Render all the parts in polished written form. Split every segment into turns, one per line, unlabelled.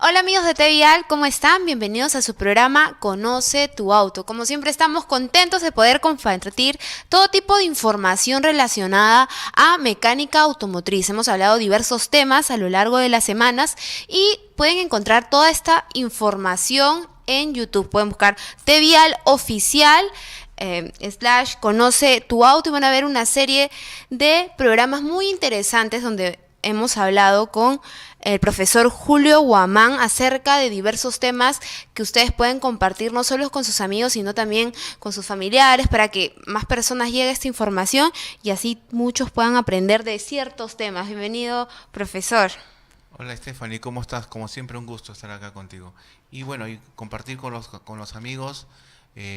Hola amigos de TVial, ¿cómo están? Bienvenidos a su programa Conoce tu auto. Como siempre estamos contentos de poder compartir todo tipo de información relacionada a mecánica automotriz. Hemos hablado de diversos temas a lo largo de las semanas y pueden encontrar toda esta información en YouTube. Pueden buscar TVial Oficial / Conoce tu auto y van a ver una serie de programas muy interesantes donde hemos hablado con el profesor Julio Guamán acerca de diversos temas que ustedes pueden compartir no solo con sus amigos, sino también con sus familiares para que más personas llegue esta información y así muchos puedan aprender de ciertos temas. Bienvenido, profesor.
Hola Stephanie, ¿cómo estás? Como siempre un gusto estar acá contigo. Y bueno, y compartir con los amigos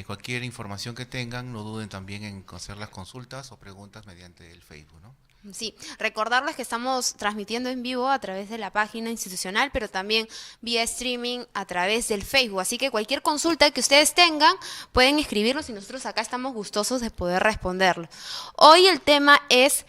cualquier información que tengan, no duden también en hacer las consultas o preguntas mediante el Facebook, ¿no?
Sí, recordarles que estamos transmitiendo en vivo a través de la página institucional, pero también vía streaming a través del Facebook. Así que cualquier consulta que ustedes tengan, pueden escribirnos y nosotros acá estamos gustosos de poder responderlo. Hoy el tema es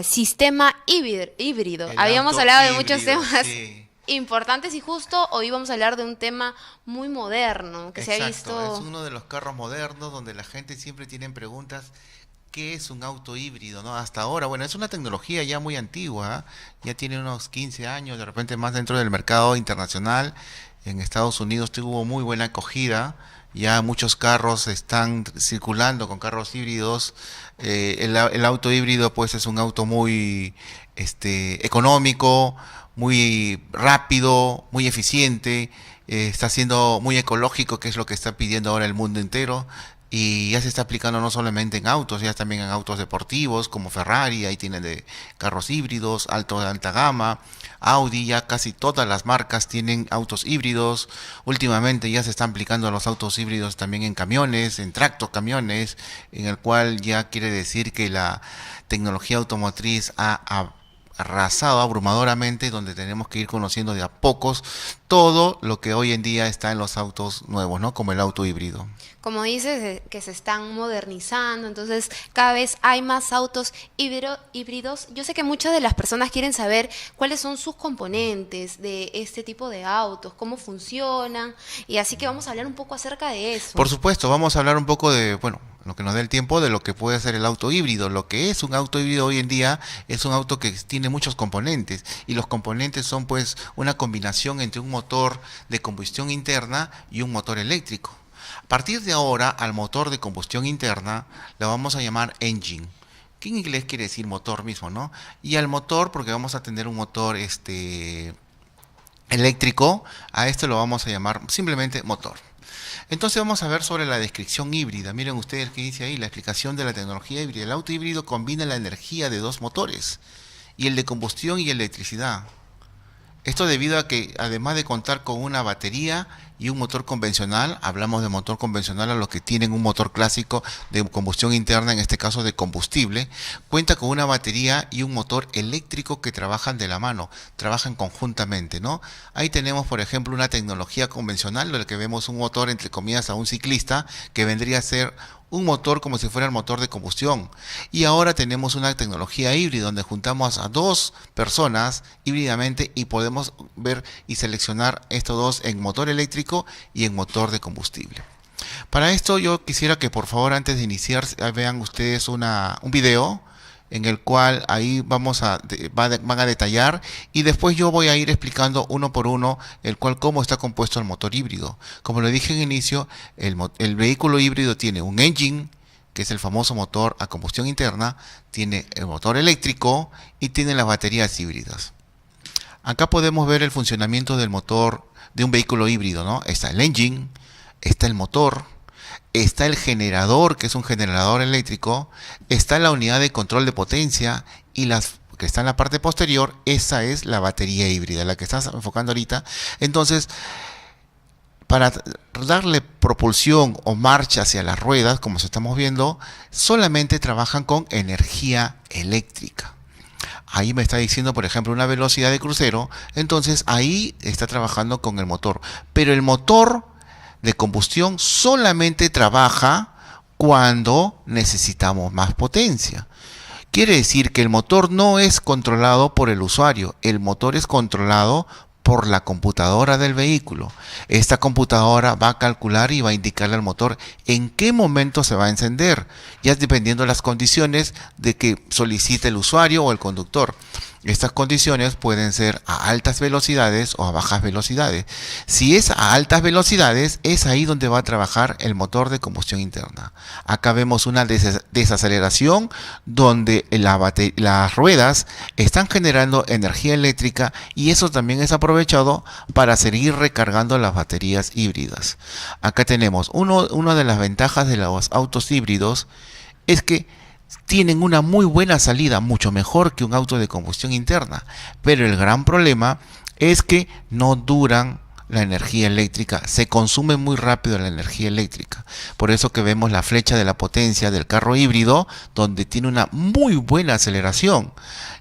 sistema híbrido.
El
Habíamos
auto
hablado de muchos
híbrido,
temas
sí.
importantes y justo hoy vamos a hablar de un tema muy moderno que se ha
Exacto, es
visto.
uno de los carros modernos donde la gente siempre tiene preguntas. ¿Qué es un auto híbrido, no? Hasta ahora, bueno, es una tecnología ya muy antigua, ¿ah? Ya tiene unos 15 años, de repente más dentro del mercado internacional. En Estados Unidos tuvo muy buena acogida, ya muchos carros están circulando con carros híbridos. El auto híbrido pues es un auto muy económico, muy rápido, muy eficiente, está siendo muy ecológico, que es lo que está pidiendo ahora el mundo entero. Y ya se está aplicando no solamente en autos, ya también en autos deportivos como Ferrari, ahí tienen de carros híbridos, de alta gama, Audi, ya casi todas las marcas tienen autos híbridos. Últimamente ya se están aplicando los autos híbridos también en camiones, en tractocamiones, en el cual ya quiere decir que la tecnología automotriz ha arrasado abrumadoramente, donde tenemos que ir conociendo de a pocos todo lo que hoy en día está en los autos nuevos, ¿no? Como el auto híbrido.
Como dices, que se están modernizando, entonces cada vez hay más autos híbridos. Yo sé que muchas de las personas quieren saber cuáles son sus componentes de este tipo de autos, cómo funcionan, y así que vamos a hablar un poco acerca de eso.
Por supuesto, vamos a hablar un poco de, bueno, lo que nos dé el tiempo, de lo que puede ser el auto híbrido. Lo que es un auto híbrido hoy en día es un auto que tiene muchos componentes, y los componentes son pues una combinación entre un motor de combustión interna y un motor eléctrico. A partir de ahora, al motor de combustión interna le vamos a llamar engine, que en inglés quiere decir motor mismo, ¿no? Y al motor, porque vamos a tener un motor eléctrico, a esto lo vamos a llamar simplemente motor. Entonces vamos a ver sobre la descripción híbrida. Miren ustedes que dice ahí, la explicación de la tecnología híbrida. El auto híbrido combina la energía de dos motores, y el de combustión y electricidad. Esto debido a que, además de contar con una batería y un motor convencional, hablamos de motor convencional a los que tienen un motor clásico de combustión interna, en este caso de combustible, cuenta con una batería y un motor eléctrico que trabajan de la mano, trabajan conjuntamente, ¿no? Ahí tenemos, por ejemplo, una tecnología convencional, en la que vemos un motor, entre comillas, a un ciclista, que vendría a ser un motor como si fuera el motor de combustión. Y ahora tenemos una tecnología híbrida donde juntamos a dos personas híbridamente y podemos ver y seleccionar estos dos en motor eléctrico y en motor de combustible. Para esto yo quisiera que por favor, antes de iniciar, vean ustedes un video en el cual ahí van a detallar, y después yo voy a ir explicando uno por uno el cual cómo está compuesto el motor híbrido. Como lo dije en inicio, el vehículo híbrido tiene un engine, que es el famoso motor a combustión interna, tiene el motor eléctrico y tiene las baterías híbridas. Acá podemos ver el funcionamiento del motor de un vehículo híbrido, ¿no? Está el engine, está el motor, está el generador, que es un generador eléctrico, está la unidad de control de potencia, y las que está en la parte posterior, esa es la batería híbrida, la que estás enfocando ahorita. Entonces, para darle propulsión o marcha hacia las ruedas, como estamos viendo, solamente trabajan con energía eléctrica. Ahí me está diciendo, por ejemplo, una velocidad de crucero, entonces ahí está trabajando con el motor. Pero el motor de combustión solamente trabaja cuando necesitamos más potencia. Quiere decir que el motor no es controlado por el usuario, el motor es controlado por la computadora del vehículo. Esta computadora va a calcular y va a indicarle al motor en qué momento se va a encender, ya dependiendo de las condiciones de que solicite el usuario o el conductor. Estas condiciones pueden ser a altas velocidades o a bajas velocidades. Si es a altas velocidades, es ahí donde va a trabajar el motor de combustión interna. Acá vemos una desaceleración donde las ruedas están generando energía eléctrica y eso también es aprovechado para seguir recargando las baterías híbridas. Acá tenemos una de las ventajas de los autos híbridos es que tienen una muy buena salida, mucho mejor que un auto de combustión interna, pero el gran problema es que no duran la energía eléctrica, se consume muy rápido la energía eléctrica. Por eso que vemos la flecha de la potencia del carro híbrido, donde tiene una muy buena aceleración.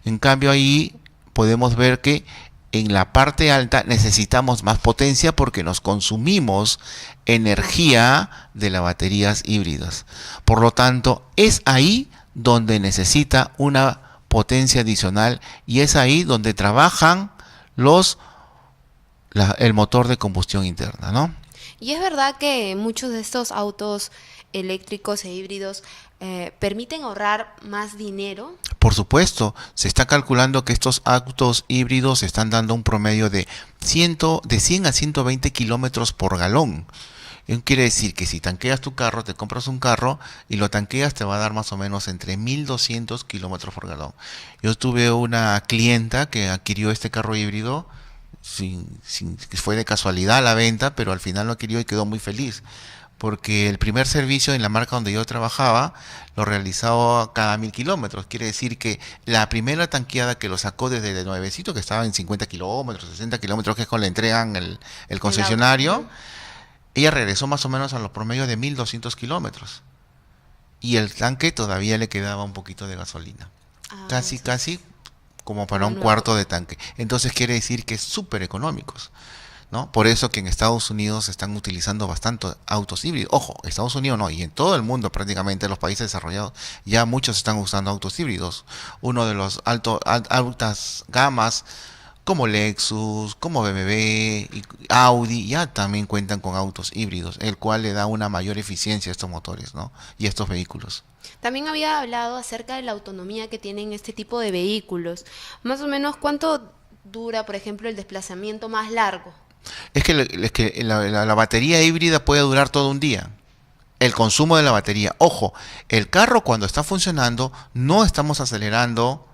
En cambio ahí podemos ver que en la parte alta necesitamos más potencia porque nos consumimos energía de las baterías híbridas. Por lo tanto, es ahí donde necesita una potencia adicional y es ahí donde trabajan el motor de combustión interna, ¿no?
Y es verdad que muchos de estos autos eléctricos e híbridos permiten ahorrar más dinero.
Por supuesto, se está calculando que estos autos híbridos están dando un promedio de 100 a 120 kilómetros por galón. Quiere decir que si tanqueas tu carro, te compras un carro y lo tanqueas, te va a dar más o menos entre 1.200 kilómetros por galón. Yo tuve una clienta que adquirió este carro híbrido, fue de casualidad la venta, pero al final lo adquirió y quedó muy feliz. Porque el primer servicio en la marca donde yo trabajaba lo realizaba cada 1.000 kilómetros. Quiere decir que la primera tanqueada que lo sacó desde el nuevecito, que estaba en 50 kilómetros, 60 kilómetros, que es cuando le entregan el concesionario, ella regresó más o menos a los promedios de 1.200 kilómetros. Y el tanque todavía le quedaba un poquito de gasolina. Casi como para un cuarto de tanque. Entonces quiere decir que es súper económicos, ¿no? Por eso que en Estados Unidos están utilizando bastante autos híbridos. Ojo, Estados Unidos no, y en todo el mundo prácticamente, los países desarrollados, ya muchos están usando autos híbridos. Uno de los altas gamas como Lexus, como BMW y Audi ya también cuentan con autos híbridos, el cual le da una mayor eficiencia a estos motores, ¿no? Y a estos vehículos.
También había hablado acerca de la autonomía que tienen este tipo de vehículos. Más o menos, ¿cuánto dura, por ejemplo, el desplazamiento más largo?
Es que la batería híbrida puede durar todo un día. El consumo de la batería. Ojo, el carro cuando está funcionando no estamos acelerando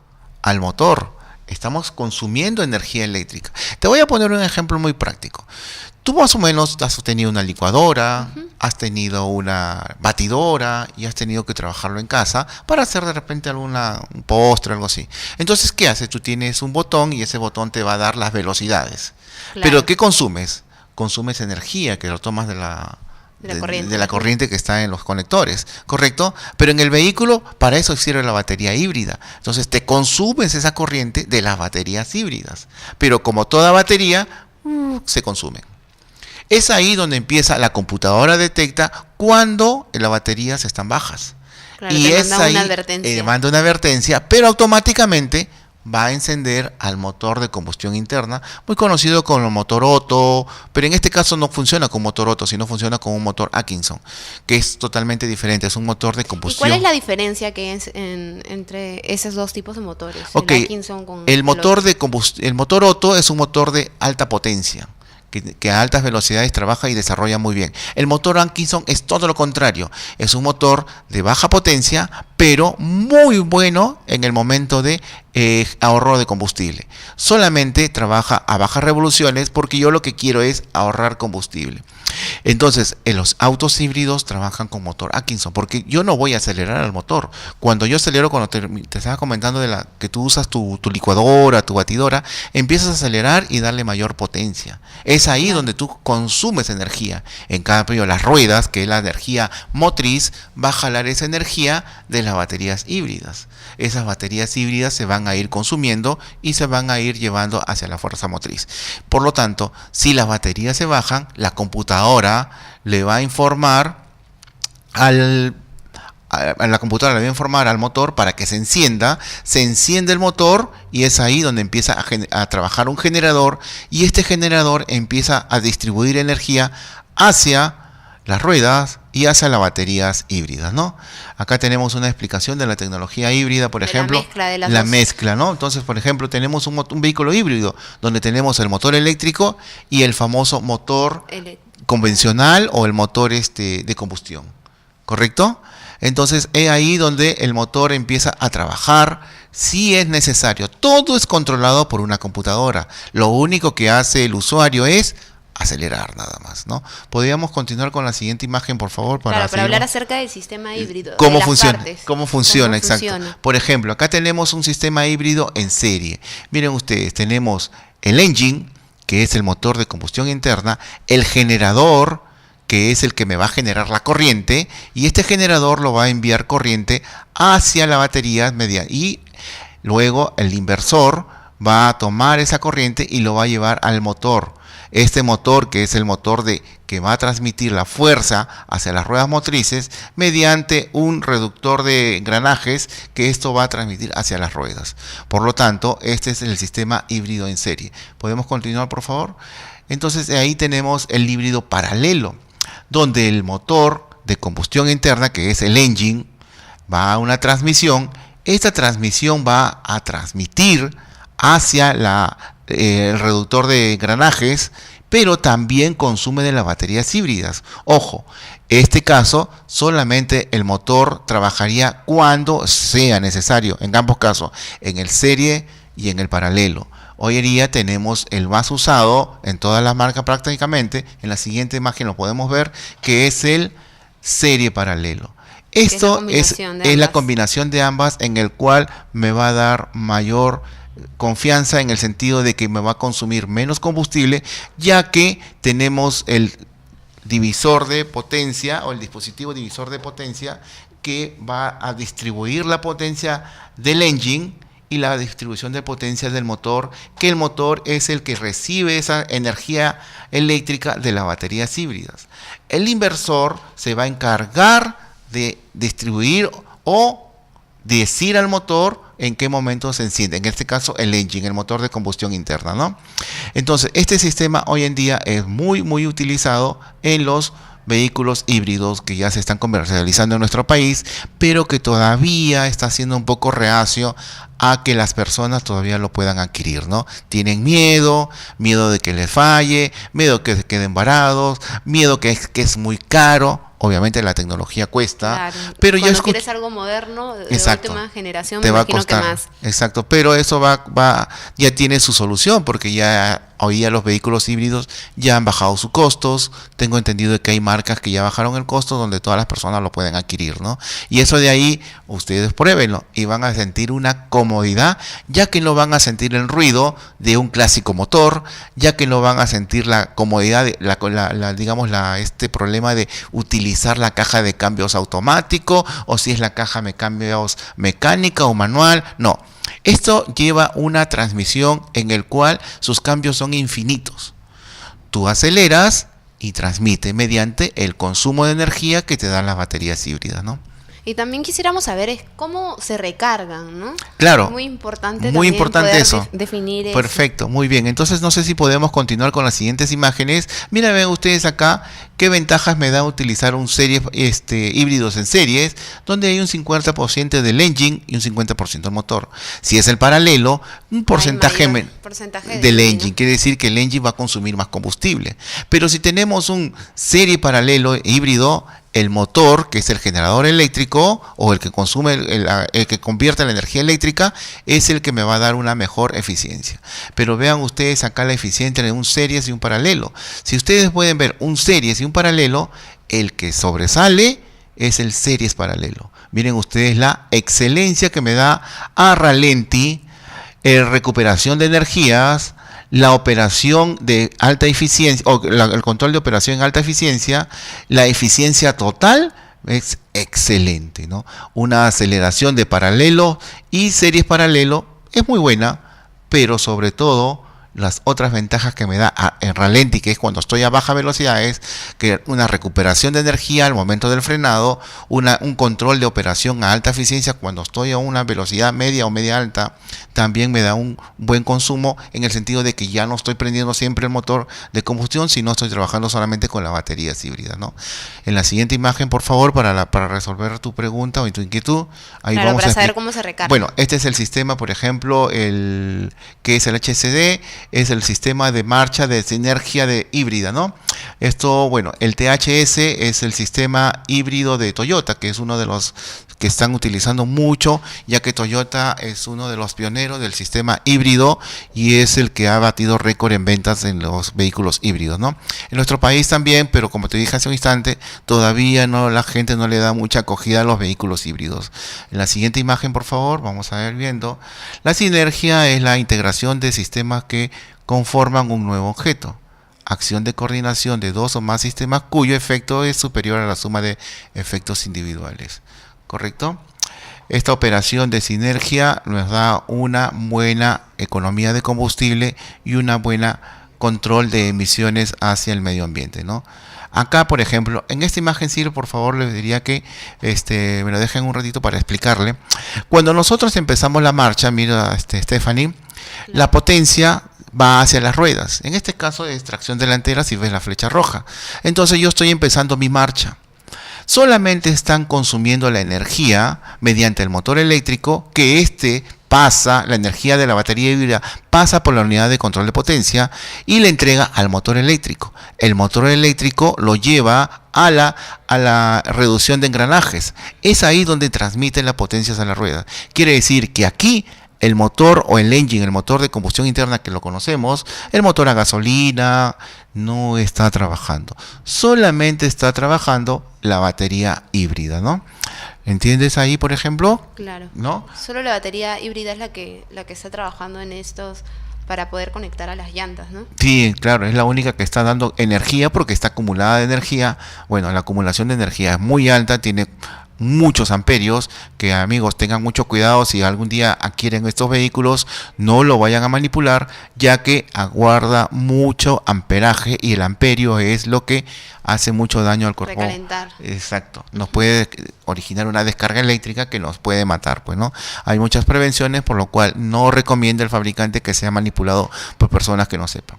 al motor, estamos consumiendo energía eléctrica. Te voy a poner un ejemplo muy práctico. Tú más o menos has tenido una licuadora, has tenido una batidora y has tenido que trabajarlo en casa para hacer de repente un postre o algo así. Entonces, ¿qué haces? Tú tienes un botón y ese botón te va a dar las velocidades. Claro. Pero ¿qué consumes? Consumes energía que lo tomas de la corriente que está en los conectores, ¿correcto? Pero en el vehículo, para eso sirve la batería híbrida. Entonces te consumes esa corriente de las baterías híbridas. Pero como toda batería, se consume. Es ahí donde empieza la computadora detecta cuando las baterías están bajas.
Claro,
y es ahí, manda una advertencia, pero automáticamente va a encender al motor de combustión interna, muy conocido como el motor Otto, pero en este caso no funciona con motor Otto, sino funciona con un motor Atkinson, que es totalmente diferente, es un motor de combustión.
¿Y cuál es la diferencia que es entre esos dos tipos de motores?
Okay. El Atkinson con el motor Otto es un motor de alta potencia, que a altas velocidades trabaja y desarrolla muy bien. El motor Atkinson es todo lo contrario, es un motor de baja potencia, pero muy bueno en el momento de ahorro de combustible. Solamente trabaja a bajas revoluciones porque yo lo que quiero es ahorrar combustible. Entonces, en los autos híbridos trabajan con motor Atkinson, porque yo no voy a acelerar el motor. Cuando yo acelero, cuando te estaba comentando que tú usas tu licuadora, tu batidora, empiezas a acelerar y darle mayor potencia. Es ahí donde tú consumes energía. En cambio, las ruedas, que es la energía motriz, va a jalar esa energía de las baterías híbridas. Esas baterías híbridas se van a ir consumiendo y se van a ir llevando hacia la fuerza motriz. Por lo tanto, si las baterías se bajan, la computadora le va a informar al a la computadora le va a informar al motor para que se enciende el motor y es ahí donde empieza a trabajar un generador y este generador empieza a distribuir energía hacia las ruedas y hacia las baterías híbridas, ¿no? Acá tenemos una explicación de la tecnología híbrida, por ejemplo, la mezcla, ¿no? Entonces, por ejemplo, tenemos un vehículo híbrido donde tenemos el motor eléctrico y el famoso motor convencional o el motor de combustión, ¿correcto? Entonces es ahí donde el motor empieza a trabajar si es necesario. Todo es controlado por una computadora. Lo único que hace el usuario es acelerar nada más, ¿no? Podríamos continuar con la siguiente imagen, por favor,
para hablar acerca del sistema híbrido.
¿Cómo funciona? Exacto. Por ejemplo, acá tenemos un sistema híbrido en serie. Miren ustedes, tenemos el engine, que es el motor de combustión interna, el generador, que es el que me va a generar la corriente, y este generador lo va a enviar corriente hacia la batería y luego el inversor va a tomar esa corriente y lo va a llevar al motor. Este motor, que es el motor que va a transmitir la fuerza hacia las ruedas motrices mediante un reductor de engranajes que esto va a transmitir hacia las ruedas. Por lo tanto, este es el sistema híbrido en serie. ¿Podemos continuar, por favor? Entonces, ahí tenemos el híbrido paralelo, donde el motor de combustión interna, que es el engine, va a una transmisión. Esta transmisión va a transmitir hacia el reductor de engranajes, pero también consume de las baterías híbridas. Ojo, este caso solamente el motor trabajaría cuando sea necesario, en ambos casos, en el serie y en el paralelo. Hoy en día tenemos el más usado en todas las marcas prácticamente, en la siguiente imagen lo podemos ver, que es el serie paralelo. Esto es la combinación de ambas en el cual me va a dar mayor confianza en el sentido de que me va a consumir menos combustible, ya que tenemos el divisor de potencia o el dispositivo divisor de potencia que va a distribuir la potencia del engine y la distribución de potencia del motor, que el motor es el que recibe esa energía eléctrica de las baterías híbridas. El inversor se va a encargar de distribuir o decir al motor en qué momento se enciende, en este caso el engine, el motor de combustión interna, ¿no? Entonces, este sistema hoy en día es muy utilizado en los vehículos híbridos que ya se están comercializando en nuestro país, pero que todavía está siendo un poco reacio a que las personas todavía lo puedan adquirir, ¿no? Tienen miedo de que les falle, miedo de que se queden varados, miedo que es muy caro. Obviamente la tecnología cuesta,
claro,
pero
cuando quieres algo moderno de última generación,
te
me
va a
imagino
costar,
que más.
Exacto, pero eso ya tiene su solución, porque ya hoy día los vehículos híbridos ya han bajado sus costos. Tengo entendido de que hay marcas que ya bajaron el costo donde todas las personas lo pueden adquirir, ¿no? Y eso de ahí, ustedes pruébenlo y van a sentir una comodidad, ya que no van a sentir el ruido de un clásico motor, ya que no van a sentir la comodidad de este problema de utilizar la caja de cambios automático, o si es la caja de cambios mecánica o manual. No, esto lleva una transmisión en el cual sus cambios son infinitos. Tú aceleras y transmite mediante el consumo de energía que te dan las baterías híbridas, ¿no?
Y también quisiéramos saber cómo se recargan, ¿no?
Claro.
Muy importante
poder
eso. Definir eso.
Perfecto, muy bien. Entonces no sé si podemos continuar con las siguientes imágenes. Mira, ven ustedes acá qué ventajas me da utilizar un serie híbridos en series, donde hay un 50% del engine y un 50% del motor. Si es el paralelo, un porcentaje del engine, ¿no? Quiere decir que el engine va a consumir más combustible. Pero si tenemos un serie paralelo híbrido, el motor, que es el generador eléctrico o el que consume, el que convierte la energía eléctrica, es el que me va a dar una mejor eficiencia. Pero vean ustedes acá la eficiencia de un series y un paralelo. Si ustedes pueden ver un series y un paralelo, el que sobresale es el series paralelo. Miren ustedes la excelencia que me da a ralenti, recuperación de energías, la operación de alta eficiencia, o el control de operación en alta eficiencia, la eficiencia total es excelente, ¿no? Una aceleración de paralelo y series paralelo es muy buena, pero sobre todo las otras ventajas que me da en ralenti, que es cuando estoy a baja velocidad, es que una recuperación de energía al momento del frenado, un control de operación a alta eficiencia cuando estoy a una velocidad media o media alta, también me da un buen consumo en el sentido de que ya no estoy prendiendo siempre el motor de combustión, sino estoy trabajando solamente con las baterías híbridas, ¿no? En la siguiente imagen, por favor, para resolver tu pregunta o tu inquietud, ahí
Claro,
vamos
para
a
saber cómo se recarga.
Bueno, este es el sistema, por ejemplo, que es el HCD, es el sistema de marcha de sinergia de híbrida, ¿no? Esto, bueno, el THS es el sistema híbrido de Toyota, que es uno de los que están utilizando mucho, ya que Toyota es uno de los pioneros del sistema híbrido y es el que ha batido récord en ventas en los vehículos híbridos, ¿no? En nuestro país también, pero como te dije hace un instante, todavía no, la gente no le da mucha acogida a los vehículos híbridos. En la siguiente imagen, por favor, vamos a ir viendo. La sinergia es la integración de sistemas que conforman un nuevo objeto. Acción de coordinación de dos o más sistemas cuyo efecto es superior a la suma de efectos individuales. ¿Correcto? Esta operación de sinergia nos da una buena economía de combustible y una buena control de emisiones hacia el medio ambiente, ¿no? Acá, por ejemplo, en esta imagen, sí, por favor, les diría que me lo dejen un ratito para explicarle. Cuando nosotros empezamos la marcha, mira, Stephanie, la potencia va hacia las ruedas. En este caso es tracción delantera, si ves la flecha roja. Entonces yo estoy empezando mi marcha. Solamente están consumiendo la energía mediante el motor eléctrico, que pasa, la energía de la batería híbrida pasa por la unidad de control de potencia y le entrega al motor eléctrico. El motor eléctrico lo lleva a la reducción de engranajes. Es ahí donde transmite la potencia a las ruedas. Quiere decir que aquí el motor o el engine, el motor de combustión interna que lo conocemos, el motor a gasolina, no está trabajando. Solamente está trabajando la batería híbrida, ¿no? ¿Entiendes ahí, por ejemplo?
Claro.
¿No?
Solo la batería híbrida es la que está trabajando en estos para poder conectar a las llantas, ¿no?
Sí, claro, es la única que está dando energía porque está acumulada de energía. Bueno, la acumulación de energía es muy alta, tiene muchos amperios, que amigos tengan mucho cuidado si algún día adquieren estos vehículos, no lo vayan a manipular, ya que aguarda mucho amperaje y el amperio es lo que hace mucho daño al cuerpo.
Recalentar.
Exacto, nos puede originar una descarga eléctrica que nos puede matar, pues, ¿no? Hay muchas prevenciones, por lo cual no recomienda el fabricante que sea manipulado por personas que no sepan.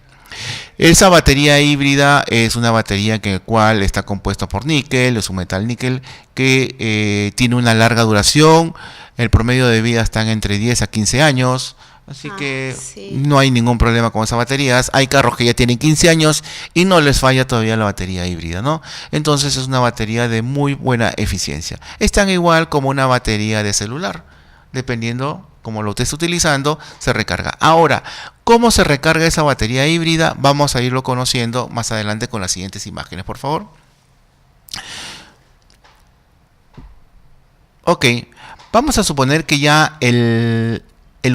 Esa batería híbrida es una batería cual está compuesta por níquel, es un metal níquel que tiene una larga duración, el promedio de vida están entre 10 a 15 años, así que
sí,
no hay ningún problema con esas baterías. Hay carros que ya tienen 15 años y no les falla todavía la batería híbrida, ¿no? Entonces es una batería de muy buena eficiencia. Es tan igual como una batería de celular, dependiendo como lo estés utilizando, se recarga. Ahora, ¿cómo se recarga esa batería híbrida? Vamos a irlo conociendo más adelante con las siguientes imágenes, por favor. Ok, vamos a suponer que ya el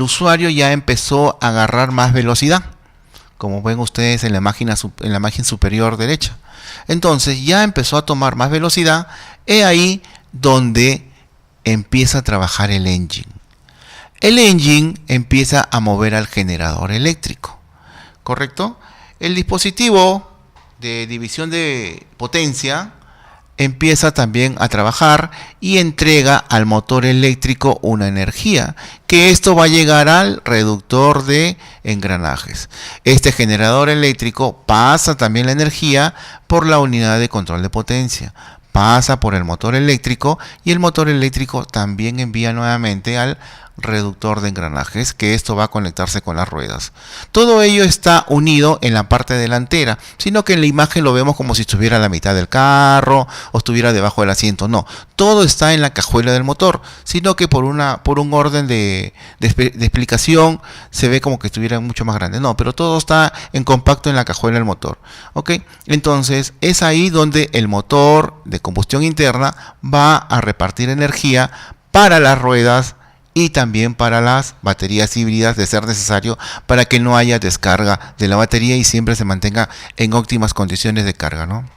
usuario ya empezó a agarrar más velocidad, como ven ustedes en la imagen superior derecha. Entonces ya empezó a tomar más velocidad, es ahí donde empieza a trabajar el engine. El engine empieza a mover al generador eléctrico, ¿correcto? El dispositivo de división de potencia empieza también a trabajar y entrega al motor eléctrico una energía, que esto va a llegar al reductor de engranajes. Este generador eléctrico pasa también la energía por la unidad de control de potencia, pasa por el motor eléctrico y el motor eléctrico también envía nuevamente al reductor de engranajes, que esto va a conectarse con las ruedas. Todo ello está unido en la parte delantera, sino que en la imagen lo vemos como si estuviera a la mitad del carro o estuviera debajo del asiento. No, todo está en la cajuela del motor, sino que por un orden de explicación se ve como que estuviera mucho más grande. No, pero todo está en compacto en la cajuela del motor. ¿Ok? Entonces es ahí donde el motor de combustión interna va a repartir energía para las ruedas y también para las baterías híbridas, de ser necesario, para que no haya descarga de la batería y siempre se mantenga en óptimas condiciones de carga, ¿no?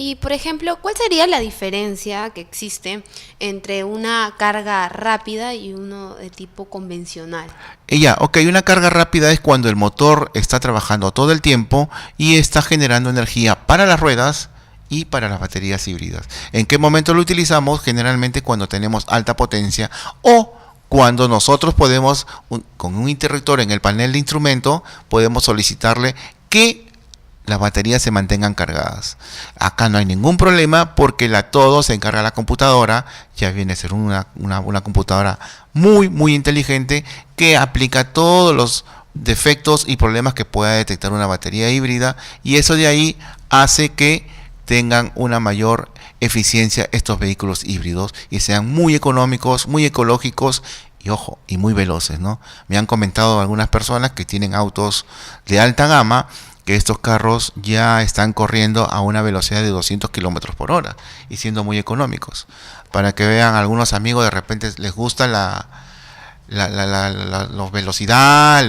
Y, por ejemplo, ¿cuál sería la diferencia que existe entre una carga rápida y uno de tipo convencional?
Una carga rápida es cuando el motor está trabajando todo el tiempo y está generando energía para las ruedas y para las baterías híbridas. ¿En qué momento lo utilizamos? Generalmente cuando tenemos alta potencia o cuando nosotros podemos, con un interruptor en el panel de instrumento, podemos solicitarle que las baterías se mantengan cargadas. Acá no hay ningún problema porque todo se encarga la computadora. Ya viene a ser una computadora muy inteligente que aplica todos los defectos y problemas que pueda detectar una batería híbrida, y eso de ahí hace que tengan una mayor eficiencia estos vehículos híbridos y sean muy económicos, muy ecológicos y muy veloces, ¿no? Me han comentado algunas personas que tienen autos de alta gama que estos carros ya están corriendo a una velocidad de 200 kilómetros por hora y siendo muy económicos. Para que vean, algunos amigos de repente les gusta la velocidad,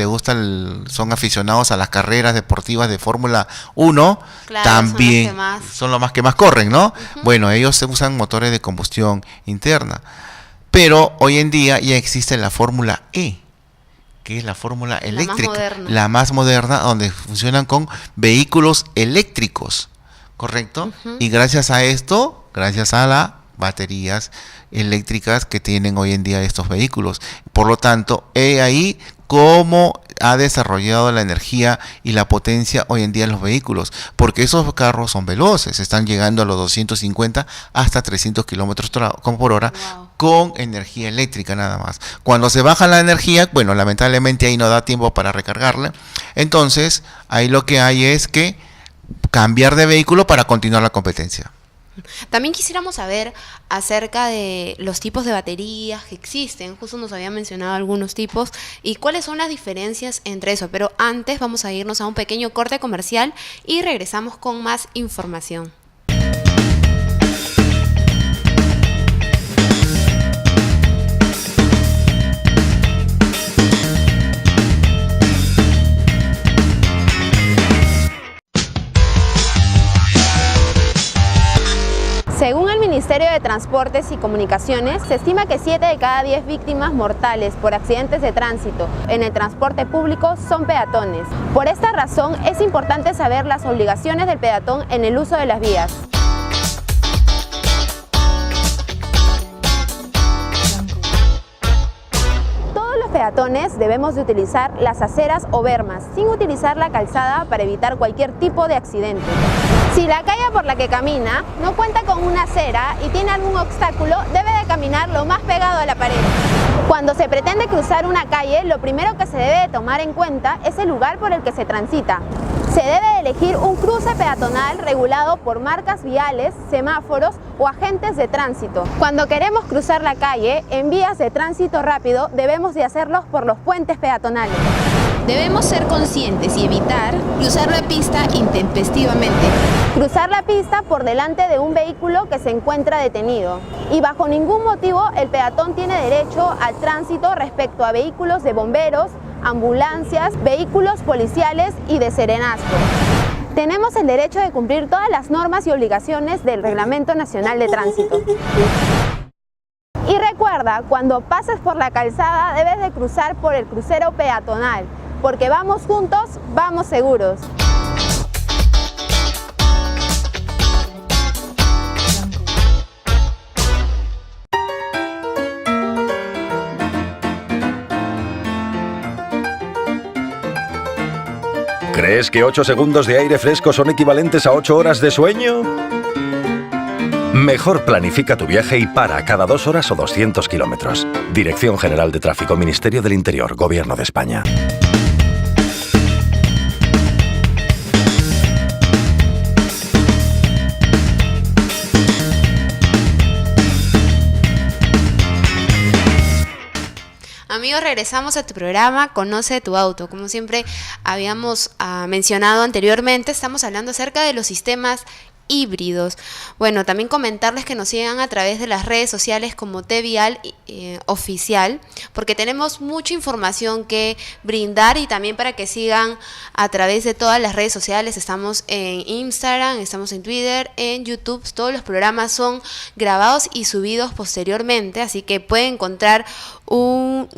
son aficionados a las carreras deportivas de Fórmula 1,
Claro,
también son los más que más corren, ¿no?
Ujú.
Bueno, ellos se usan motores de combustión interna, pero hoy en día ya existe la Fórmula E, que es la fórmula eléctrica, la más moderna, donde funcionan con vehículos eléctricos, ¿correcto?
Ujú.
Y gracias a esto, gracias a las baterías eléctricas que tienen hoy en día estos vehículos. Por lo tanto, he ahí cómo ha desarrollado la energía y la potencia hoy en día en los vehículos, porque esos carros son veloces, están llegando a los 250 hasta 300 kilómetros por hora.
Wow.
Con energía eléctrica nada más. Cuando se baja la energía, bueno, lamentablemente ahí no da tiempo para recargarla. Entonces, ahí lo que hay es que cambiar de vehículo para continuar la competencia.
También quisiéramos saber acerca de los tipos de baterías que existen. Justo nos había mencionado algunos tipos y cuáles son las diferencias entre eso. Pero antes vamos a irnos a un pequeño corte comercial y regresamos con más información. Según el Ministerio de Transportes y Comunicaciones, se estima que 7 de cada 10 víctimas mortales por accidentes de tránsito en el transporte público son peatones. Por esta razón, es importante saber las obligaciones del peatón en el uso de las vías. Peatones debemos de utilizar las aceras o bermas sin utilizar la calzada para evitar cualquier tipo de accidente. Si la calle por la que camina no cuenta con una acera y tiene algún obstáculo, debe de caminar lo más pegado a la pared. Cuando se pretende cruzar una calle, lo primero que se debe de tomar en cuenta es el lugar por el que se transita. Se debe de elegir un cruce peatonal regulado por marcas viales, semáforos o agentes de tránsito. Cuando queremos cruzar la calle en vías de tránsito rápido, debemos de hacerlos por los puentes peatonales. Debemos ser conscientes y evitar cruzar la pista intempestivamente. Cruzar la pista por delante de un vehículo que se encuentra detenido. Y bajo ningún motivo el peatón tiene derecho al tránsito respecto a vehículos de bomberos, ambulancias, vehículos policiales y de serenazgo. Tenemos el derecho de cumplir todas las normas y obligaciones del Reglamento Nacional de Tránsito. Y recuerda, cuando pases por la calzada debes de cruzar por el crucero peatonal, porque vamos juntos, vamos seguros.
¿Crees que 8 segundos de aire fresco son equivalentes a 8 horas de sueño? Mejor planifica tu viaje y para cada 2 horas o 200 kilómetros. Dirección General de Tráfico, Ministerio del Interior, Gobierno de España.
Amigos, regresamos a tu programa Conoce tu auto. Como siempre habíamos mencionado anteriormente, estamos hablando acerca de los sistemas híbridos. Bueno, también comentarles que nos sigan a través de las redes sociales como Tevial Oficial, porque tenemos mucha información que brindar y también para que sigan a través de todas las redes sociales. Estamos en Instagram, estamos en Twitter, en YouTube. Todos los programas son grabados y subidos posteriormente, así que pueden encontrar un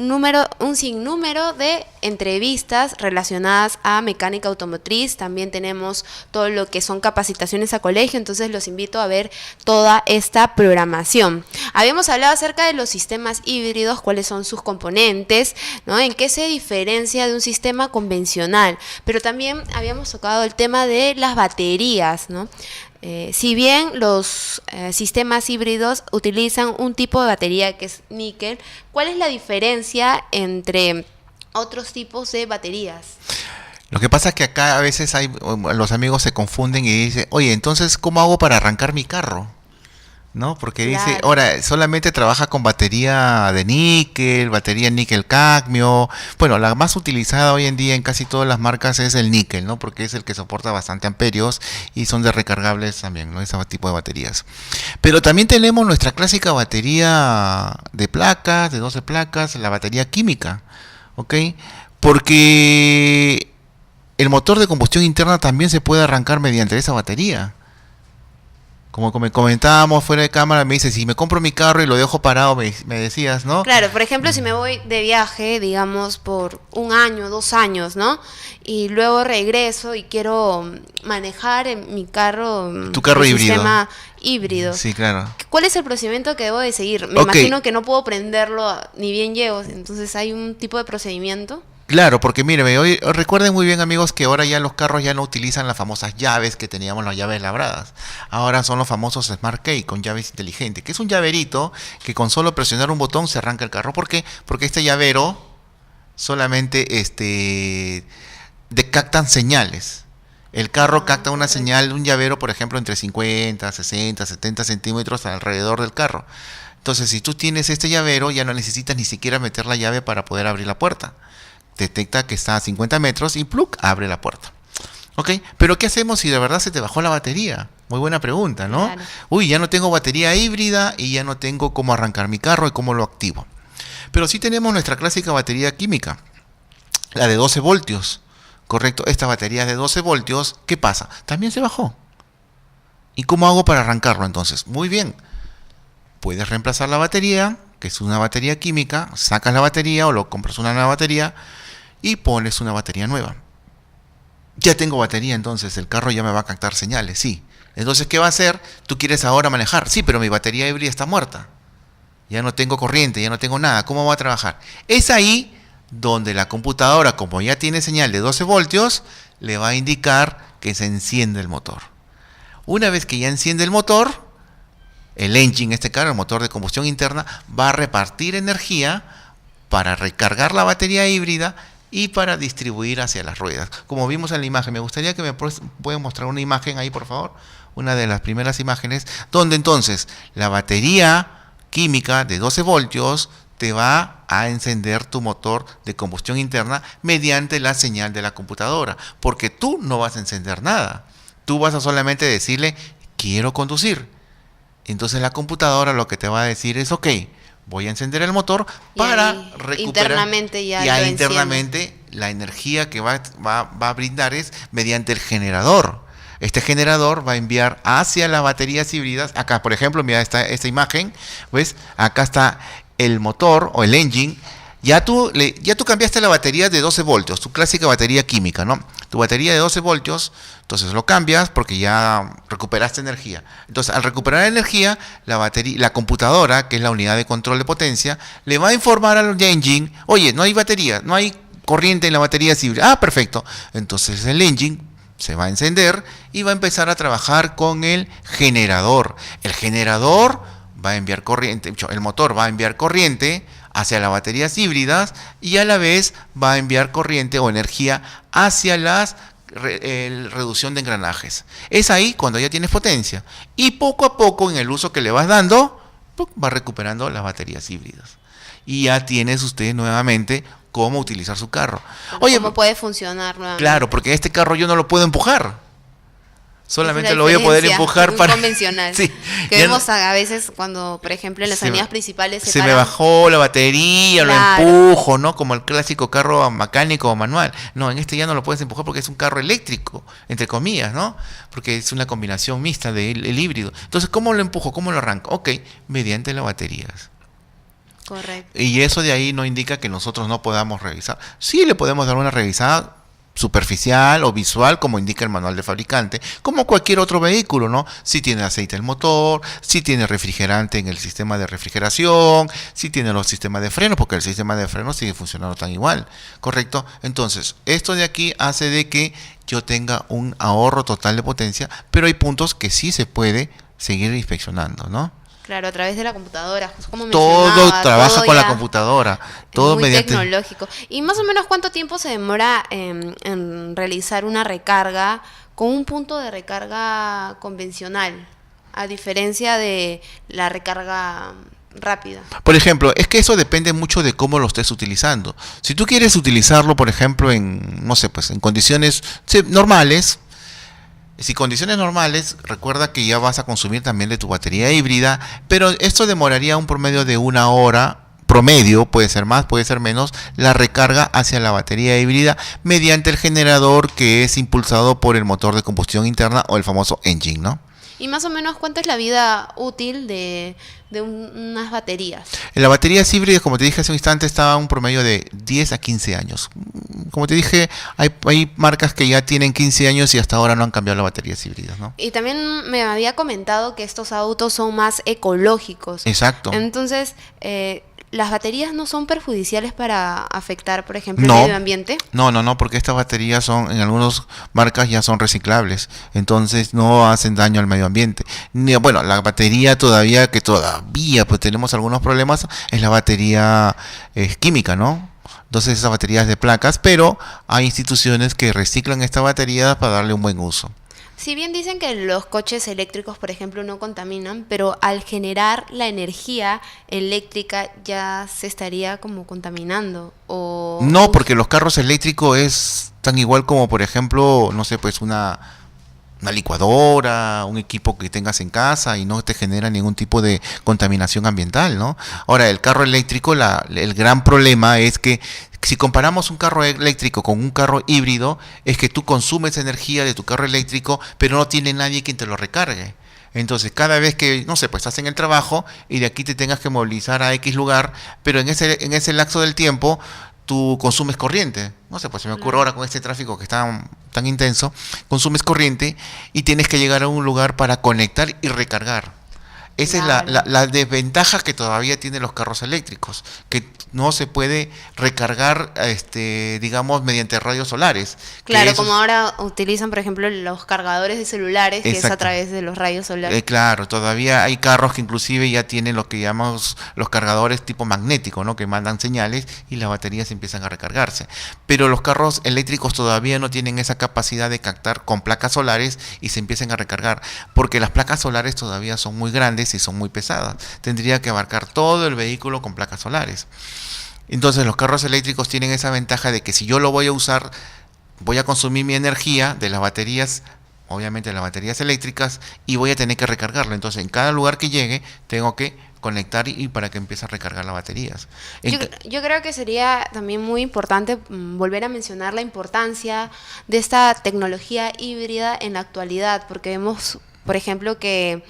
sinnúmero de entrevistas relacionadas a mecánica automotriz. También tenemos todo lo que son capacitaciones a colegio, entonces los invito a ver toda esta programación. Habíamos hablado acerca de los sistemas híbridos, cuáles son sus componentes, ¿no? En qué se diferencia de un sistema convencional, pero también habíamos tocado el tema de las baterías, ¿no? Si bien los sistemas híbridos utilizan un tipo de batería que es níquel, ¿cuál es la diferencia entre otros tipos de baterías?
Lo que pasa es que acá a veces los amigos se confunden y dicen, oye, entonces, ¿cómo hago para arrancar mi carro? ¿No? Porque
Claro.
dice, ahora, solamente trabaja con batería de níquel, batería níquel-cadmio. Bueno, la más utilizada hoy en día en casi todas las marcas es el níquel, ¿no? Porque es el que soporta bastante amperios y son de recargables también, ¿no? Ese tipo de baterías. Pero también tenemos nuestra clásica batería de placas, de 12 placas, la batería química, ¿ok? Porque el motor de combustión interna también se puede arrancar mediante esa batería. Como comentábamos fuera de cámara, me dice, si me compro mi carro y lo dejo parado, me decías, ¿no?
Claro, por ejemplo, si me voy de viaje, digamos, por 1 año, 2 años, ¿no? Y luego regreso y quiero manejar en mi carro,
Tu carro
el
híbrido.
sistema híbrido.
Sí, claro.
¿Cuál es el procedimiento que debo de seguir? Me
Ok.
imagino que no puedo prenderlo ni bien llego, entonces hay un tipo de procedimiento.
Claro, porque mire, hoy recuerden muy bien, amigos, que ahora ya los carros ya no utilizan las famosas llaves que teníamos, las llaves labradas. Ahora son los famosos Smart Key con llaves inteligentes, que es un llaverito que con solo presionar un botón se arranca el carro. ¿Por qué? Porque este llavero solamente captan señales. El carro capta una señal de un llavero, por ejemplo, entre 50, 60, 70 centímetros alrededor del carro. Entonces, si tú tienes este llavero, ya no necesitas ni siquiera meter la llave para poder abrir la puerta. Detecta que está a 50 metros y ¡pluc! Abre la puerta. ¿Ok? Pero ¿qué hacemos si de verdad se te bajó la batería? Muy buena pregunta, ¿no?
Claro.
Uy, ya no tengo batería híbrida y ya no tengo cómo arrancar mi carro y cómo lo activo. Pero sí tenemos nuestra clásica batería química, la de 12 voltios. Correcto, esta batería de 12 voltios, ¿qué pasa? También se bajó. ¿Y cómo hago para arrancarlo entonces? Muy bien. Puedes reemplazar la batería, que es una batería química, sacas la batería o lo compras una nueva batería y pones una batería nueva. Ya tengo batería, entonces el carro ya me va a captar señales, sí. Entonces, ¿qué va a hacer? Tú quieres ahora manejar. Sí, pero mi batería híbrida está muerta. Ya no tengo corriente, ya no tengo nada. ¿Cómo va a trabajar? Es ahí donde la computadora, como ya tiene señal de 12 voltios, le va a indicar que se enciende el motor. Una vez que ya enciende el motor, el engine, este carro, el motor de combustión interna, va a repartir energía para recargar la batería híbrida y para distribuir hacia las ruedas. Como vimos en la imagen, me gustaría que me pueden mostrar una imagen ahí, por favor. Una de las primeras imágenes, donde entonces la batería química de 12 voltios te va a encender tu motor de combustión interna mediante la señal de la computadora. Porque tú no vas a encender nada. Tú vas a solamente decirle, quiero conducir. Entonces la computadora lo que te va a decir es, ok, voy a encender el motor para recuperar.
Internamente ya
y
lo
ahí
enciende.
internamente la energía que va a brindar es mediante el generador. Este generador va a enviar hacia las baterías híbridas. Acá, por ejemplo, mira esta imagen, ¿ves? Acá está el motor o el engine. Ya tú cambiaste la batería de 12 voltios, tu clásica batería química, ¿no? Tu batería de 12 voltios, entonces lo cambias porque ya recuperaste energía. Entonces, al recuperar energía, la computadora, que es la unidad de control de potencia, le va a informar al engine, oye, no hay batería, no hay corriente en la batería híbrida. Ah, perfecto. Entonces el engine se va a encender y va a empezar a trabajar con el generador. El generador va a enviar corriente, el motor va a enviar corriente hacia las baterías híbridas y a la vez va a enviar corriente o energía hacia la reducción de engranajes. Es ahí cuando ya tienes potencia. Y poco a poco, en el uso que le vas dando, va recuperando las baterías híbridas. Y ya tienes usted nuevamente cómo utilizar su carro.
Oye, ¿cómo puede funcionar nuevamente?
Claro, porque este carro yo no lo puedo empujar. solamente lo voy a poder empujar para...
convencional.
Sí,
que vemos a veces cuando, por ejemplo, en las avenidas principales
se me bajó la batería, claro, lo empujo, ¿no? Como el clásico carro mecánico o manual. No, en este ya no lo puedes empujar porque es un carro eléctrico, entre comillas, ¿no? Porque es una combinación mixta del híbrido. Entonces, ¿cómo lo empujo? ¿Cómo lo arranco? Ok, mediante las baterías.
Correcto.
Y eso de ahí no indica que nosotros no podamos revisar. Sí le podemos dar una revisada superficial o visual, como indica el manual de fabricante, como cualquier otro vehículo, ¿no? Si tiene aceite el motor, si tiene refrigerante en el sistema de refrigeración, si tiene los sistemas de freno, porque el sistema de freno sigue funcionando tan igual, ¿correcto? Entonces, esto de aquí hace de que yo tenga un ahorro total de potencia, pero hay puntos que sí se puede seguir inspeccionando, ¿no?
Claro, a través de la computadora, como
todo trabaja con la computadora, todo
muy
mediante
tecnológico. ¿Y más o menos cuánto tiempo se demora en realizar una recarga con un punto de recarga convencional, a diferencia de la recarga rápida?
Por ejemplo, es que eso depende mucho de cómo lo estés utilizando. Si tú quieres utilizarlo, por ejemplo, en, no sé, pues en condiciones normales. Si condiciones normales, recuerda que ya vas a consumir también de tu batería híbrida, pero esto demoraría un promedio de 1 hora, promedio, puede ser más, puede ser menos, la recarga hacia la batería híbrida mediante el generador que es impulsado por el motor de combustión interna o el famoso engine, ¿no?
¿Y más o menos cuánto es la vida útil de unas baterías?
En las baterías híbridas, como te dije hace un instante, estaba un promedio de 10 a 15 años. Como te dije, hay marcas que ya tienen 15 años y hasta ahora no han cambiado las baterías híbridas, ¿no?
Y también me había comentado que estos autos son más ecológicos.
Exacto.
Entonces, ¿las baterías no son perjudiciales para afectar, por ejemplo, el medio ambiente?
No, porque estas baterías en algunas marcas ya son reciclables, entonces no hacen daño al medio ambiente. Bueno, la batería todavía pues tenemos algunos problemas, es la batería química, ¿no? Entonces esas baterías de placas, pero hay instituciones que reciclan esta batería para darle un buen uso.
Si bien dicen que los coches eléctricos, por ejemplo, no contaminan, pero al generar la energía eléctrica ya se estaría como contaminando.
No, porque los carros eléctricos es tan igual como, por ejemplo, no sé, pues una licuadora, un equipo que tengas en casa y no te genera ningún tipo de contaminación ambiental, ¿no? Ahora, el carro eléctrico, el gran problema es que si comparamos un carro eléctrico con un carro híbrido, es que tú consumes energía de tu carro eléctrico, pero no tiene nadie quien te lo recargue. Entonces, cada vez que, no sé, pues estás en el trabajo y de aquí te tengas que movilizar a X lugar, pero en ese lapso del tiempo tú consumes corriente. No sé, pues se me ocurre ahora con este tráfico que está tan intenso, consumes corriente y tienes que llegar a un lugar para conectar y recargar. Esa es la desventaja que todavía tienen los carros eléctricos, que no se puede recargar, digamos, mediante rayos solares.
Claro, como ahora utilizan, por ejemplo, los cargadores de celulares, que es a través de los rayos solares.
Claro, todavía hay carros que inclusive ya tienen lo que llamamos los cargadores tipo magnético, ¿no? Que mandan señales y las baterías empiezan a recargarse. Pero los carros eléctricos todavía no tienen esa capacidad de captar con placas solares y se empiezan a recargar, porque las placas solares todavía son muy grandes y son muy pesadas. Tendría que abarcar todo el vehículo con placas solares. Entonces los carros eléctricos tienen esa ventaja de que si yo lo voy a usar, voy a consumir mi energía de las baterías, obviamente las baterías eléctricas, y voy a tener que recargarlo. Entonces en cada lugar que llegue tengo que conectar y para que empiece a recargar las baterías.
Yo creo que sería también muy importante volver a mencionar la importancia de esta tecnología híbrida en la actualidad, porque vemos, por ejemplo, que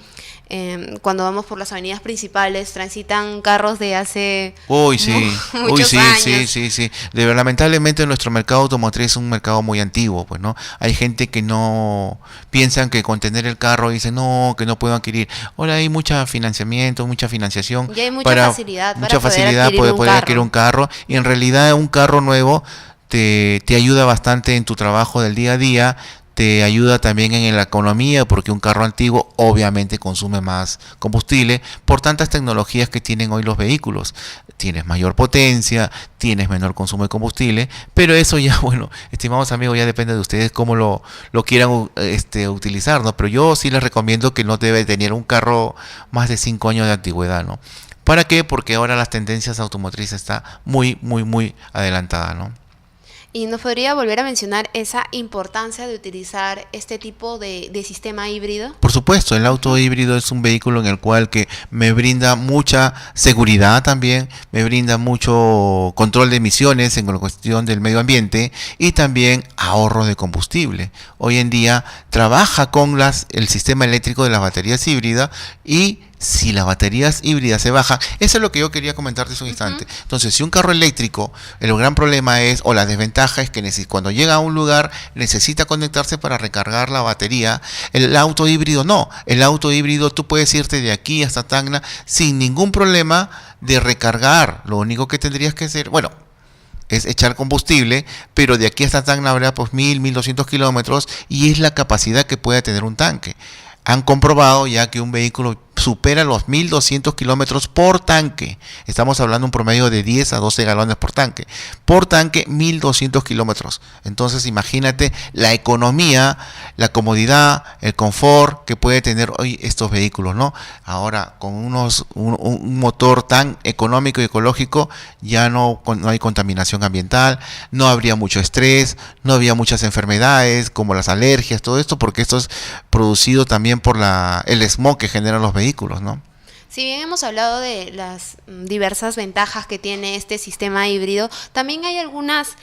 cuando vamos por las avenidas principales transitan carros de hace muchos años.
Sí. Lamentablemente nuestro mercado automotriz es un mercado muy antiguo, pues, ¿no? Hay gente que no piensan que con tener el carro dicen que no puedo adquirir. Ahora hay mucho financiamiento, mucha financiación.
Y hay mucha facilidad para
poder adquirir un carro. Y en realidad un carro nuevo te ayuda bastante en tu trabajo del día a día. Te ayuda también en la economía, porque un carro antiguo obviamente consume más combustible por tantas tecnologías que tienen hoy los vehículos. Tienes mayor potencia, tienes menor consumo de combustible, pero eso ya, bueno, estimados amigos, ya depende de ustedes cómo lo quieran utilizar, ¿no? Pero yo sí les recomiendo que no debe tener un carro más de 5 años de antigüedad, ¿no? ¿Para qué? Porque ahora las tendencias automotrices están muy adelantadas, ¿no?
¿Y nos podría volver a mencionar esa importancia de utilizar este tipo de sistema híbrido?
Por supuesto, el auto híbrido es un vehículo en el cual que me brinda mucha seguridad también, me brinda mucho control de emisiones en la cuestión del medio ambiente y también ahorro de combustible. Hoy en día trabaja con el sistema eléctrico de las baterías híbridas y si las baterías híbridas se bajan, eso es lo que yo quería comentarte hace un instante. Entonces, si un carro eléctrico, el gran problema es, o la desventaja es que cuando llega a un lugar necesita conectarse para recargar la batería. El auto híbrido no. El auto híbrido tú puedes irte de aquí hasta Tacna sin ningún problema de recargar. Lo único que tendrías que hacer, bueno, es echar combustible, pero de aquí hasta Tacna habrá pues 1200 kilómetros y es la capacidad que puede tener un tanque. Han comprobado ya que un vehículo supera los 1200 kilómetros por tanque. Estamos hablando de un promedio de 10 a 12 galones por tanque. Por tanque, 1200 kilómetros. Entonces, imagínate la economía, la comodidad, el confort que puede tener hoy estos vehículos, ¿no? Ahora, con un motor tan económico y ecológico, ya no hay contaminación ambiental, no habría mucho estrés, no habría muchas enfermedades como las alergias, todo esto, porque esto es producido también por el smog que generan los vehículos, ¿no?
Si bien hemos hablado de las diversas ventajas que tiene este sistema híbrido, también hay algunos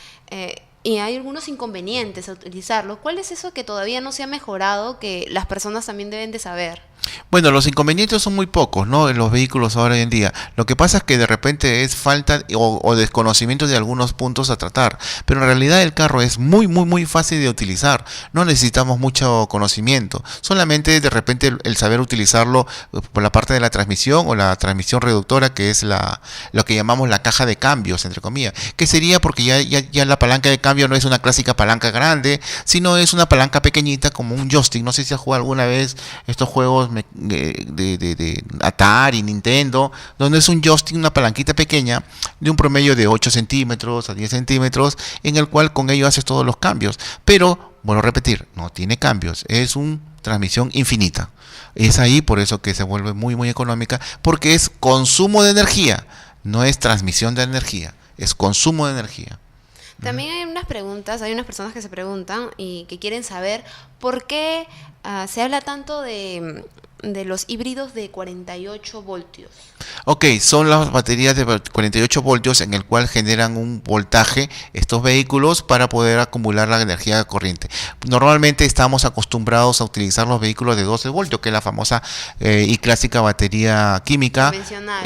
inconvenientes a utilizarlo. ¿Cuál es eso que todavía no se ha mejorado que las personas también deben de saber?
Bueno, los inconvenientes son muy pocos, ¿no? En los vehículos ahora hoy en día. Lo que pasa es que de repente es falta o desconocimiento de algunos puntos a tratar. Pero en realidad el carro es muy, muy, muy fácil de utilizar. No necesitamos mucho conocimiento. Solamente de repente el saber utilizarlo por la parte de la transmisión o la transmisión reductora, que es lo que llamamos la caja de cambios, entre comillas. Que sería porque ya la palanca de cambio no es una clásica palanca grande, sino es una palanca pequeñita como un joystick. No sé si has jugado alguna vez estos juegos de Atari, Nintendo, donde es un joystick, una palanquita pequeña de un promedio de 8 centímetros a 10 centímetros, en el cual con ello haces todos los cambios. Pero, bueno, repetir, no tiene cambios, es una transmisión infinita. Es ahí por eso que se vuelve muy, muy económica, porque es consumo de energía, no es transmisión de energía, es consumo de energía.
También hay unas personas que se preguntan y que quieren saber por qué se habla tanto de los híbridos de 48 voltios.
Ok, son las baterías de 48 voltios en el cual generan un voltaje estos vehículos para poder acumular la energía corriente. Normalmente estamos acostumbrados a utilizar los vehículos de 12 voltios, que es la famosa y clásica batería química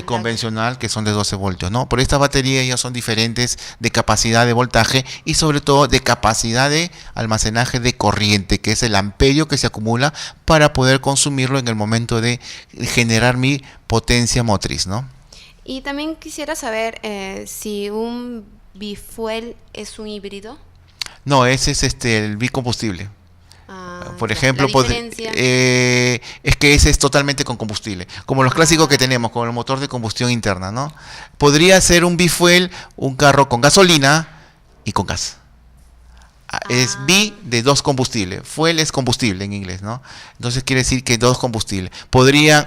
convencional, que son de 12 voltios, ¿no? Pero estas baterías ya son diferentes de capacidad de voltaje y sobre todo de capacidad de almacenaje de corriente, que es el amperio que se acumula para poder consumirlo en el momento de generar mi potencia motriz, ¿no?
Y también quisiera saber si un bifuel es un híbrido.
No, ese es el bicombustible. Por ejemplo, es que ese es totalmente con combustible, como los clásicos que tenemos, con el motor de combustión interna, ¿no? Podría ser un bifuel, un carro con gasolina y con gas. Es bi de dos combustibles. Fuel es combustible en inglés, ¿no? Entonces quiere decir que dos combustibles.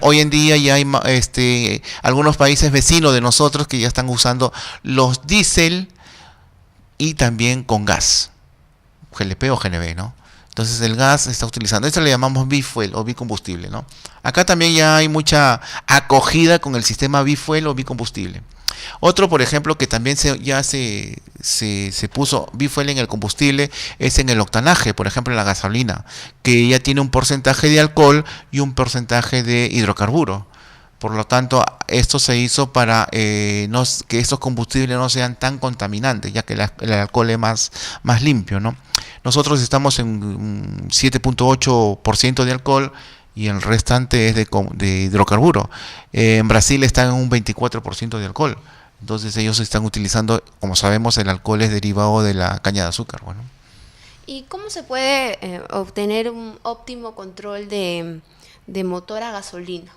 Hoy en día ya hay algunos países vecinos de nosotros que ya están usando los diésel y también con gas, GLP o GNV, ¿no? Entonces el gas se está utilizando. Esto le llamamos bifuel o bicombustible, ¿no? Acá también ya hay mucha acogida con el sistema bifuel o bicombustible. Otro, por ejemplo, que también se puso bifuel en el combustible es en el octanaje, por ejemplo en la gasolina, que ya tiene un porcentaje de alcohol y un porcentaje de hidrocarburo. Por lo tanto, esto se hizo para que estos combustibles no sean tan contaminantes, ya que el alcohol es más limpio, ¿no? Nosotros estamos en un 7.8% de alcohol y el restante es de hidrocarburo. En Brasil están en un 24% de alcohol. Entonces ellos están utilizando, como sabemos, el alcohol es derivado de la caña de azúcar. Bueno.
¿Y cómo se puede obtener un óptimo control de motor a gasolina?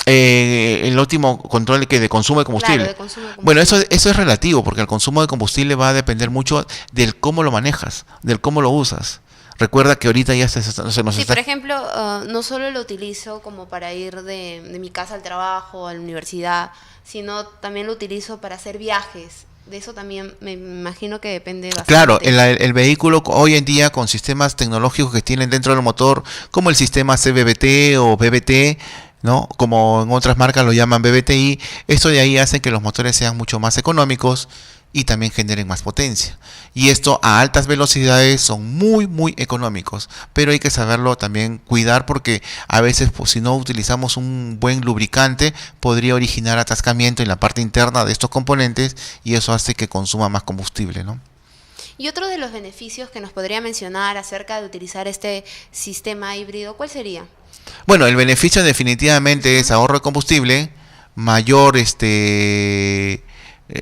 El óptimo control de consumo de combustible.
Claro, de consumo de combustible.
Bueno, eso es relativo, porque el consumo de combustible va a depender mucho del cómo lo manejas, del cómo lo usas. Recuerda que ahorita ya
por ejemplo, no solo lo utilizo como para ir de mi casa al trabajo, a la universidad, sino también lo utilizo para hacer viajes. De eso también me imagino que depende bastante.
Claro, el vehículo hoy en día con sistemas tecnológicos que tienen dentro del motor, como el sistema CVT o BBT, ¿no? Como en otras marcas lo llaman BBTI, esto de ahí hace que los motores sean mucho más económicos y también generen más potencia. Y esto a altas velocidades son muy económicos, pero hay que saberlo también cuidar porque a veces pues, si no utilizamos un buen lubricante podría originar atascamiento en la parte interna de estos componentes y eso hace que consuma más combustible, ¿no?
Y otro de los beneficios que nos podría mencionar acerca de utilizar este sistema híbrido, ¿cuál sería?
Bueno, el beneficio definitivamente es ahorro de combustible, mayor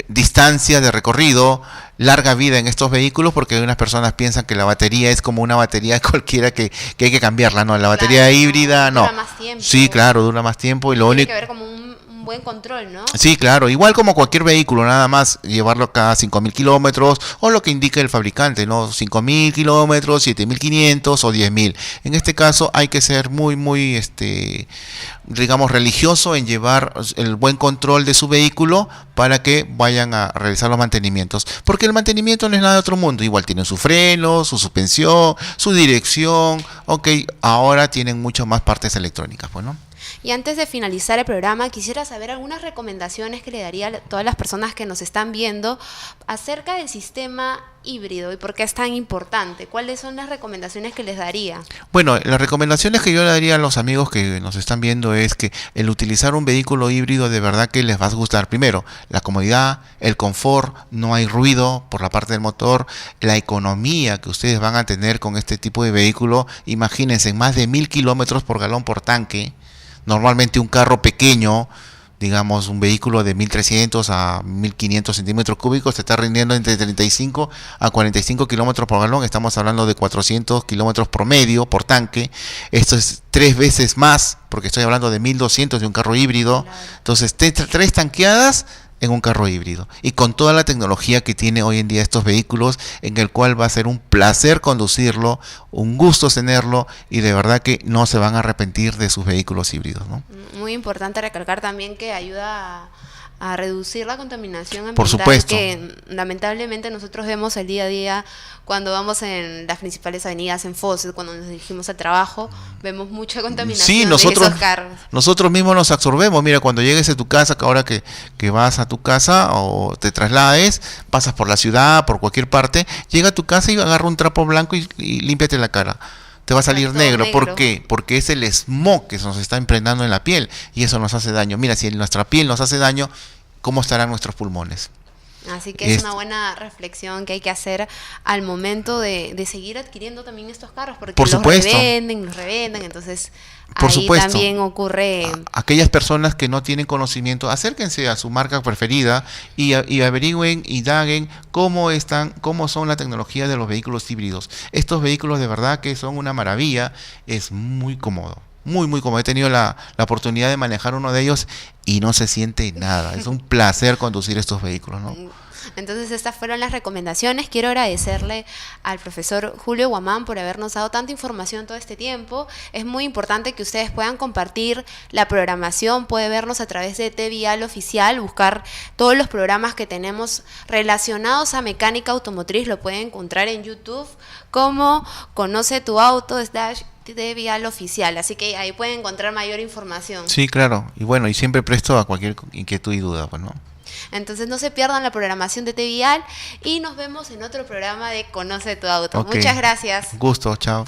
distancia de recorrido, larga vida en estos vehículos, porque algunas personas piensan que la batería es como una batería cualquiera que hay que cambiarla, no, la batería híbrida no.
Dura más tiempo.
Sí, claro, dura más tiempo y lo
Tiene
único...
que ver como un buen control, ¿no?
Sí, claro, igual como cualquier vehículo, nada más llevarlo cada 5.000 kilómetros o lo que indica el fabricante, ¿no? 5.000 kilómetros, 7.500 o 10.000. En este caso hay que ser muy, digamos, religioso en llevar el buen control de su vehículo para que vayan a realizar los mantenimientos. Porque el mantenimiento no es nada de otro mundo, igual tienen su freno, su suspensión, su dirección, ok, ahora tienen mucho más partes electrónicas, pues, ¿no?
Y antes de finalizar el programa, quisiera saber algunas recomendaciones que le daría a todas las personas que nos están viendo acerca del sistema híbrido y por qué es tan importante. ¿Cuáles son las recomendaciones que les daría?
Bueno, las recomendaciones que yo le daría a los amigos que nos están viendo es que el utilizar un vehículo híbrido de verdad que les va a gustar. Primero, la comodidad, el confort, no hay ruido por la parte del motor, la economía que ustedes van a tener con este tipo de vehículo. Imagínense, más de 1.000 kilómetros por galón por tanque. Normalmente un carro pequeño, digamos un vehículo de 1.300 a 1.500 centímetros cúbicos, te está rindiendo entre 35 a 45 kilómetros por galón. Estamos hablando de 400 kilómetros promedio por tanque. Esto es 3 veces más, porque estoy hablando de 1.200 de un carro híbrido. Claro. Entonces, 3 tanqueadas en un carro híbrido y con toda la tecnología que tiene hoy en día estos vehículos, en el cual va a ser un placer conducirlo, un gusto tenerlo y de verdad que no se van a arrepentir de sus vehículos híbridos, ¿no?
Muy importante recalcar también que ayuda a reducir la contaminación ambiental.
Por supuesto.
Que lamentablemente nosotros vemos el día a día cuando vamos en las principales avenidas en Fawcett, cuando nos dirigimos al trabajo, vemos mucha contaminación
sí,
de esos carros.
Nosotros mismos nos absorbemos. Mira, cuando llegues a tu casa, que ahora que vas a tu casa o te traslades, pasas por la ciudad, por cualquier parte, llega a tu casa y agarra un trapo blanco y límpiate la cara. Te va a salir negro. ¿Por qué? Porque es el smog que nos está impregnando en la piel y eso nos hace daño. Mira, si nuestra piel nos hace daño, ¿cómo estarán nuestros pulmones?
Así que es una buena reflexión que hay que hacer al momento de seguir adquiriendo también estos carros, porque
por supuesto.
los revenden, entonces
por
ahí
supuesto.
También ocurre...
Aquellas personas que no tienen conocimiento, acérquense a su marca preferida y averigüen y indaguen cómo son la tecnología de los vehículos híbridos. Estos vehículos de verdad que son una maravilla, es muy cómodo. Muy cómodo. He tenido la oportunidad de manejar uno de ellos y no se siente nada. Es un placer conducir estos vehículos, ¿no?
Entonces estas fueron las recomendaciones. Quiero agradecerle al profesor Julio Guamán por habernos dado tanta información todo este tiempo. Es muy importante que ustedes puedan compartir la programación, puede vernos a través de TVial Oficial, buscar todos los programas que tenemos relacionados a mecánica automotriz, lo pueden encontrar en YouTube como Conoce tu Auto /TVial Oficial, así que ahí pueden encontrar mayor información.
Sí, claro, y bueno, y siempre presto a cualquier inquietud y duda, pues, ¿no?
Entonces no se pierdan la programación de TVial y nos vemos en otro programa de Conoce tu Auto.
Okay.
Muchas gracias.
Gusto, chao.